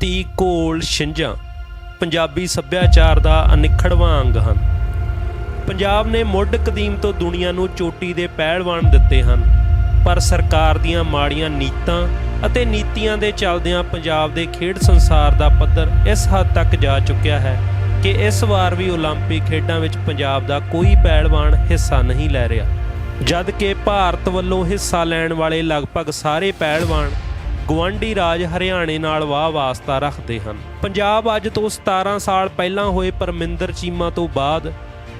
ਧਰਤੀ ਕੋਲ ਛਿੰਝਾਂ ਪੰਜਾਬੀ ਸੱਭਿਆਚਾਰ ਦਾ ਅਨਿੱਖੜਵਾਂ ਅੰਗ ਹਨ। ਪੰਜਾਬ ਨੇ ਮੁੱਢ ਕਦੀਮ ਤੋਂ ਦੁਨੀਆ ਨੂੰ ਚੋਟੀ ਦੇ ਪਹਿਲਵਾਨ ਦਿੱਤੇ ਹਨ, ਪਰ ਸਰਕਾਰ ਦੀਆਂ ਮਾੜੀਆਂ ਨੀਤਾਂ ਅਤੇ ਨੀਤੀਆਂ ਦੇ ਚੱਲਦਿਆਂ ਪੰਜਾਬ ਦੇ ਖੇਡ ਸੰਸਾਰ ਦਾ ਪੱਧਰ ਇਸ ਹੱਦ ਤੱਕ ਜਾ ਚੁੱਕਿਆ ਹੈ ਕਿ ਇਸ ਵਾਰ ਵੀ ਓਲੰਪਿਕ ਖੇਡਾਂ ਵਿੱਚ ਪੰਜਾਬ ਦਾ ਕੋਈ ਪਹਿਲਵਾਨ ਹਿੱਸਾ ਨਹੀਂ ਲੈ ਰਿਹਾ, ਜਦ ਕਿ ਭਾਰਤ ਵੱਲੋਂ ਹਿੱਸਾ ਲੈਣ ਵਾਲੇ ਲਗਭਗ ਸਾਰੇ ਪਹਿਲਵਾਨ ਗੁਆਂਢੀ ਰਾਜ ਹਰਿਆਣੇ ਨਾਲ ਵਾਹ ਵਾਸਤਾ ਰੱਖਦੇ ਹਨ। ਪੰਜਾਬ ਅੱਜ ਤੋਂ 17 ਸਾਲ ਪਹਿਲਾਂ ਹੋਏ ਪਰਮਿੰਦਰ ਚੀਮਾ ਤੋਂ ਬਾਅਦ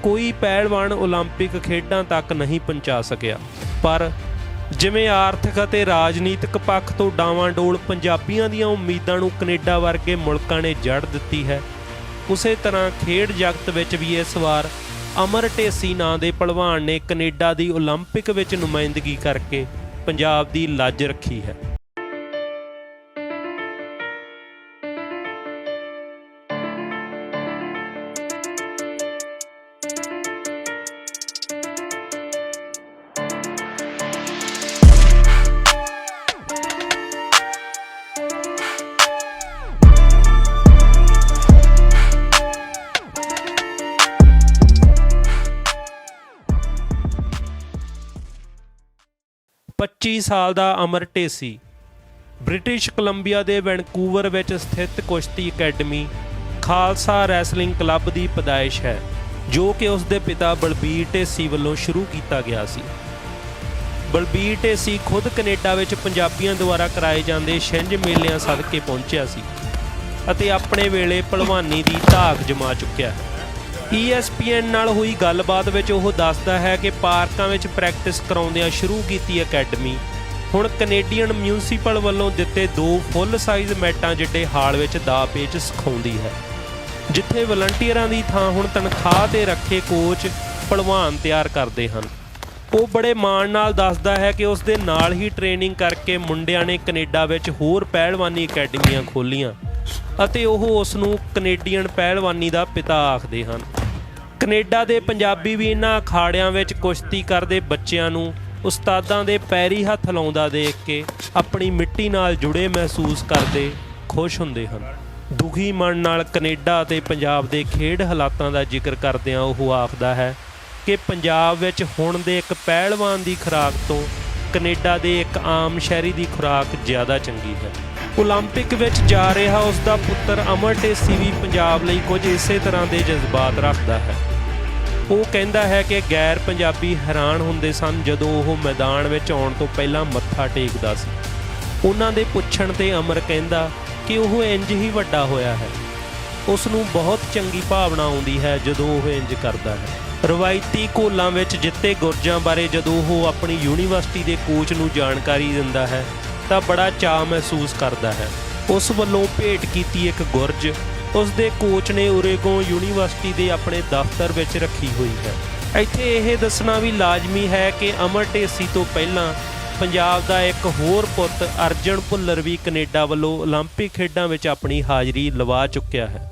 ਕੋਈ ਪਹਿਲਵਾਨ ਓਲੰਪਿਕ ਖੇਡਾਂ ਤੱਕ ਨਹੀਂ ਪਹੁੰਚਾ ਸਕਿਆ, ਪਰ ਜਿਵੇਂ ਆਰਥਿਕ ਅਤੇ ਰਾਜਨੀਤਿਕ ਪੱਖ ਤੋਂ ਡਾਵਾਂਡੋਲ ਪੰਜਾਬੀਆਂ ਦੀਆਂ ਉਮੀਦਾਂ ਨੂੰ ਕੈਨੇਡਾ ਵਰਗੇ ਮੁਲਕਾਂ ਨੇ ਜੜ ਦਿੱਤੀ ਹੈ, ਉਸੇ ਤਰ੍ਹਾਂ ਖੇਡ ਜਗਤ ਵਿੱਚ ਵੀ ਇਸ ਵਾਰ ਅਮਰ ਢੇਸੀ ਨਾਂ ਦੇ ਭਲਵਾਨ ਨੇ ਕੈਨੇਡਾ ਦੀ ਓਲੰਪਿਕ ਵਿੱਚ ਨੁਮਾਇੰਦਗੀ ਕਰਕੇ ਪੰਜਾਬ ਦੀ ਲੱਜ ਰੱਖੀ ਹੈ। ਪੱਚੀ ਸਾਲ ਦਾ ਅਮਰ ਢੇਸੀ ਬ੍ਰਿਟਿਸ਼ ਕੋਲੰਬੀਆ ਦੇ ਵੈਨਕੂਵਰ ਵਿੱਚ ਸਥਿਤ ਕੁਸ਼ਤੀ ਅਕੈਡਮੀ ਖਾਲਸਾ ਰੈਸਲਿੰਗ ਕਲੱਬ ਦੀ ਪੈਦਾਇਸ਼ ਹੈ, ਜੋ ਕਿ ਉਸ ਦੇ ਪਿਤਾ ਬਲਬੀਰ ਢੇਸੀ ਵੱਲੋਂ ਸ਼ੁਰੂ ਕੀਤਾ ਗਿਆ ਸੀ। ਬਲਬੀਰ ਢੇਸੀ ਖੁਦ ਕੈਨੇਡਾ ਵਿੱਚ ਪੰਜਾਬੀਆਂ ਦੁਆਰਾ ਕਰਾਏ ਜਾਂਦੇ ਛਿੰਝ ਮੇਲਿਆਂ ਸਦਕੇ ਪਹੁੰਚਿਆ ਸੀ ਅਤੇ ਆਪਣੇ ਵੇਲੇ ਭਲਵਾਨੀ ਦੀ ਧਾਕ ਜਮਾ ਚੁੱਕਿਆ ਹੈ। ESPN ਨਾਲ ਹੋਈ ਗੱਲਬਾਤ ਵਿੱਚ ਉਹ ਦੱਸਦਾ ਹੈ ਕਿ ਪਾਰਕਾਂ ਵਿੱਚ ਪ੍ਰੈਕਟਿਸ ਕਰਾਉਂਦਿਆਂ ਸ਼ੁਰੂ ਕੀਤੀ ਅਕੈਡਮੀ ਹੁਣ ਕੈਨੇਡੀਅਨ ਮਿਊਨਿਸਪਲ ਵੱਲੋਂ ਦਿੱਤੇ 2 ਫੁੱਲ ਸਾਈਜ਼ ਮੈਟਾਂ ਜਿੱਡੇ ਹਾਲ ਵਿੱਚ ਦਾ ਪੇਚ ਸਿਖਾਉਂਦੀ ਹੈ, ਜਿੱਥੇ ਵਲੰਟੀਅਰਾਂ ਦੀ ਥਾਂ ਹੁਣ ਤਨਖਾਹ 'ਤੇ ਰੱਖੇ ਕੋਚ ਭਲਵਾਨ ਤਿਆਰ ਕਰਦੇ ਹਨ। ਉਹ ਬੜੇ ਮਾਣ ਨਾਲ ਦੱਸਦਾ ਹੈ ਕਿ ਉਸ ਦੇ ਨਾਲ ਹੀ ਟ੍ਰੇਨਿੰਗ ਕਰਕੇ ਮੁੰਡਿਆਂ ਨੇ ਕੈਨੇਡਾ ਵਿੱਚ ਹੋਰ ਪਹਿਲਵਾਨੀ ਅਕੈਡਮੀਆਂ ਖੋਲ੍ਹੀਆਂ ਅਤੇ ਉਹ ਉਸ ਨੂੰ ਕੈਨੇਡੀਅਨ ਪਹਿਲਵਾਨੀ ਦਾ ਪਿਤਾ ਆਖਦੇ ਹਨ। ਕੈਨੇਡਾ ਦੇ ਪੰਜਾਬੀ ਵੀ ਇਹਨਾਂ ਅਖਾੜਿਆਂ ਵਿੱਚ ਕੁਸ਼ਤੀ ਕਰਦੇ ਬੱਚਿਆਂ ਨੂੰ ਉਸਤਾਦਾਂ ਦੇ ਪੈਰੀ ਹੱਥ ਲਾਉਂਦਾ ਦੇਖ ਕੇ ਆਪਣੀ ਮਿੱਟੀ ਨਾਲ ਜੁੜੇ ਮਹਿਸੂਸ ਕਰਦੇ ਖੁਸ਼ ਹੁੰਦੇ ਹਨ। ਦੁਖੀ ਮਨ ਨਾਲ ਕੈਨੇਡਾ ਅਤੇ ਪੰਜਾਬ ਦੇ ਖੇਡ ਹਾਲਾਤਾਂ ਦਾ ਜ਼ਿਕਰ ਕਰਦਿਆਂ ਉਹ ਆਖਦਾ ਹੈ ਕਿ ਪੰਜਾਬ ਵਿੱਚ ਹੁਣ ਦੇ ਇੱਕ ਪਹਿਲਵਾਨ ਦੀ ਖੁਰਾਕ ਤੋਂ ਕੈਨੇਡਾ ਦੇ ਇੱਕ ਆਮ ਸ਼ਹਿਰੀ ਦੀ ਖੁਰਾਕ ਜ਼ਿਆਦਾ ਚੰਗੀ ਹੈ। ਓਲੰਪਿਕ ਵਿੱਚ ਜਾ ਰਿਹਾ ਉਸ ਦਾ ਪੁੱਤਰ ਅਮਰ ਢੇਸੀ ਵੀ ਪੰਜਾਬ ਲਈ ਕੁਝ ਇਸੇ ਤਰ੍ਹਾਂ ਦੇ ਜਜ਼ਬਾਤ ਰੱਖਦਾ ਹੈ। ਉਹ ਕਹਿੰਦਾ ਹੈ ਕਿ ਗੈਰ ਪੰਜਾਬੀ ਹੈਰਾਨ ਹੁੰਦੇ ਸਨ ਜਦੋਂ ਉਹ ਮੈਦਾਨ ਵਿੱਚ ਆਉਣ ਤੋਂ ਪਹਿਲਾਂ ਮੱਥਾ ਟੇਕਦਾ ਸੀ। ਉਹਨਾਂ ਦੇ ਪੁੱਛਣ 'ਤੇ ਅਮਰ ਕਹਿੰਦਾ ਕਿ ਉਹ ਇੰਜ ਹੀ ਵੱਡਾ ਹੋਇਆ ਹੈ, ਉਸ ਨੂੰ ਬਹੁਤ ਚੰਗੀ ਭਾਵਨਾ ਆਉਂਦੀ ਹੈ ਜਦੋਂ ਉਹ ਇੰਜ ਕਰਦਾ ਹੈ। ਰਵਾਇਤੀ ਘੋਲਾਂ ਵਿੱਚ ਜਿੱਤੇ ਗੁਰਜਾਂ ਬਾਰੇ ਜਦੋਂ ਉਹ ਆਪਣੀ ਯੂਨੀਵਰਸਿਟੀ ਦੇ ਕੋਚ ਨੂੰ ਜਾਣਕਾਰੀ ਦਿੰਦਾ ਹੈ ਤਾਂ ਬੜਾ ਚਾਅ ਮਹਿਸੂਸ ਕਰਦਾ ਹੈ। ਉਸ ਵੱਲੋਂ ਭੇਟ ਕੀਤੀ ਇੱਕ ਗੁਰਜ ਉਸ ਦੇ ਕੋਚ ਨੇ ਓਰੇਗੋਨ ਯੂਨੀਵਰਸਿਟੀ ਦੇ ਆਪਣੇ ਦਫ਼ਤਰ ਵਿੱਚ ਰੱਖੀ ਹੋਈ ਹੈ। ਇੱਥੇ ਇਹ ਦੱਸਣਾ ਵੀ ਲਾਜ਼ਮੀ ਹੈ ਕਿ ਅਮਰ ਢੇਸੀ ਤੋਂ ਪਹਿਲਾਂ ਪੰਜਾਬ ਦਾ ਇੱਕ ਹੋਰ ਪੁੱਤ ਅਰਜਨ ਭੁੱਲਰ ਵੀ ਕੈਨੇਡਾ ਵੱਲੋਂ ਓਲੰਪਿਕ ਖੇਡਾਂ ਵਿੱਚ ਆਪਣੀ ਹਾਜ਼ਰੀ ਲਵਾ ਚੁੱਕਿਆ ਹੈ।